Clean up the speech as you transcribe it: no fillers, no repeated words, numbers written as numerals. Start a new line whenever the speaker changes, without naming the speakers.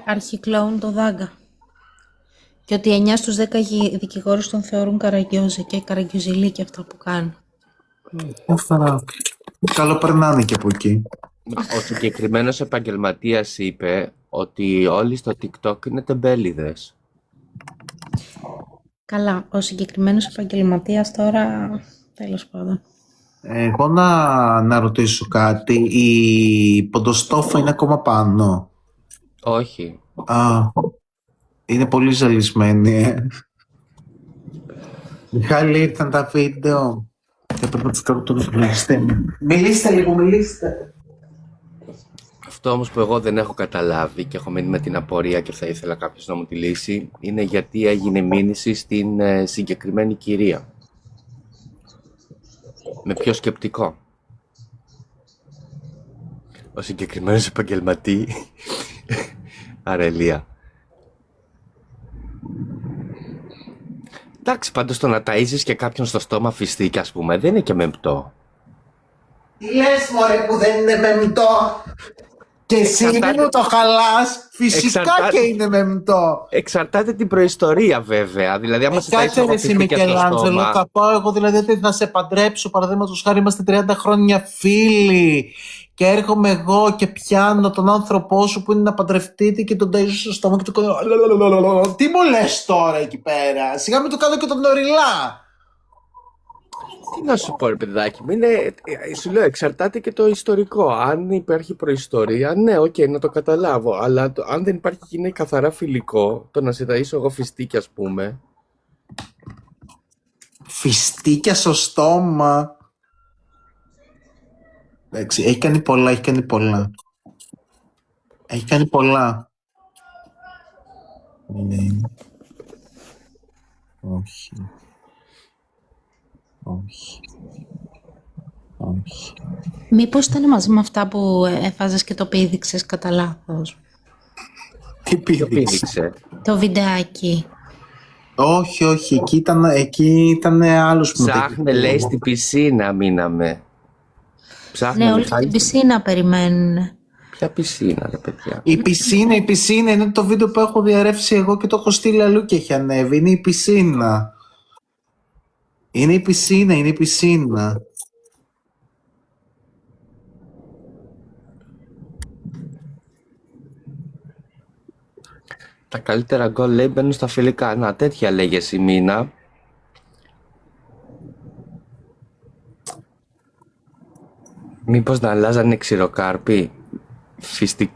αρχικλόουν το Δάγκα. Και ότι 9 στους 10 δικηγόρους τον θεωρούν καραγκιόζη και καραγκιόζηλή και αυτά που κάνει.
Αυτά. Καλό περνάνε και από εκεί.
Ο συγκεκριμένος επαγγελματίας είπε ότι όλοι στο TikTok είναι τεμπέληδες.
Καλά, ο συγκεκριμένος επαγγελματίας τώρα, τέλος πάντων.
Εγώ να ρωτήσω κάτι. Η ποντοστόφα είναι ακόμα πάνω.
Όχι.
Α, είναι πολύ ζαλισμένη. Μιχάλη, ήρθαν τα βίντεο. Και πρέπει να τους κάνω τον υπολογιστή. Μιλήστε λίγο, μιλήστε.
Αυτό όμως που εγώ δεν έχω καταλάβει και έχω μείνει με την απορία και θα ήθελα κάποιος να μου τη λύσει, είναι γιατί έγινε μήνυση στην συγκεκριμένη κυρία. Με ποιο σκεπτικό? Ο συγκεκριμένος επαγγελματή. Αρελία. Εντάξει, πάντως το να ταΐζεις και κάποιον στο στόμα φιστίκι, ας πούμε, δεν είναι και μεμπτό.
Τι λες μωρέ που δεν είναι μεμτό? Και εσύ μην το χαλάς, φυσικά και είναι μεμτό.
Εξαρτάται την προϊστορία βέβαια. Δηλαδή, άμα σε ταΐσεις
Κάτσε
από
ρε εσύ
φιστίκια στο
Μικελάντζελο,
στόμα.
θα πάω εγώ δηλαδή ότι θα σε παντρέψω, παραδείγματος χάρη είμαστε 30 χρόνια φίλοι και έρχομαι εγώ και πιάνω τον άνθρωπό σου που είναι να παντρευτείτε και τον ταΐζω στο στόμα και του κάνω τι μου λες τώρα εκεί πέρα, σιγά μην του κάνω και τον οριλά.
Τι να σου πω, ρε παιδάκι μου, σου λέω, εξαρτάται και το ιστορικό. Αν υπάρχει προϊστορία, ναι, οκ, να το καταλάβω. Αλλά αν δεν υπάρχει και είναι καθαρά φιλικό, το να σε ταΐσω εγώ φιστίκι, ας πούμε.
Φιστίκια στο στόμα. Εντάξει, έχει κάνει πολλά, έχει κάνει πολλά. Έχει κάνει πολλά. Όχι. Όχι. Όχι.
Μήπως ήταν μαζί με αυτά που έβαζες και το πήδηξες κατά λάθος?
Τι
Ποιο
πήδηξε?
πήδηξε?
Το βιντεάκι.
Όχι, όχι, εκεί ήταν άλλος που μου τα είχε
Ψάχνε,
πει.
λέει, στην πισίνα μείναμε. Ψάχνε,
Ναι, όλοι
Μιχάλη.
στην πισίνα περιμένουν.
Ποια πισίνα, ρε παιδιά?
Η πισίνα είναι το βίντεο που έχω διαρρεύσει εγώ και το έχω στείλει αλλού και έχει ανέβει. Είναι η πισίνα. Είναι η πισίνα, είναι η πισίνα.
Τα καλύτερα γκολ, λέει, μπαίνουν στα φιλικά. Να, τέτοια λέγες η Μίνα. Μήπως να αλλάζανε ξηροκάρπι? Φιστικό.